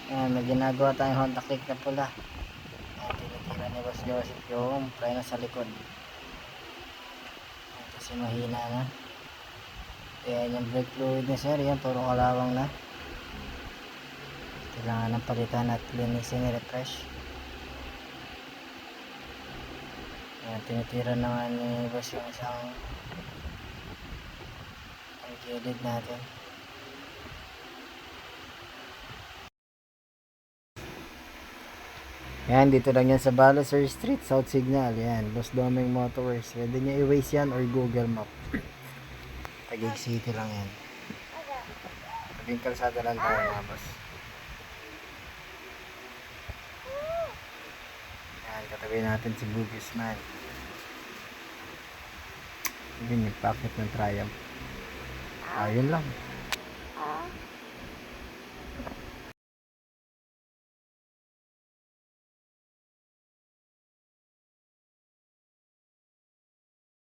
Ayan, may ginagawa tayong Honda Click na pula. Ayan, tinitira ni Boss Joseph yung preno sa likod. Ayan, kasi mahina na. Ayan yung brake fluid ni sir, yan puro kalawang na. Kailangan ng palitan at linisin, refresh. Ayan, tinitira naman ni Boss yung isang ang gilid natin. Yan, dito lang yan sa Balasar Street, South Signal. Yan, Los Doming Motors. Pwede nyo i-waze yan or Google Map. Taguig City lang yan. Tabing kalsada lang tayo mga boss. Yan, katabi natin si Bugis Man. Yun yung packet ng Triumph. Ayun lang.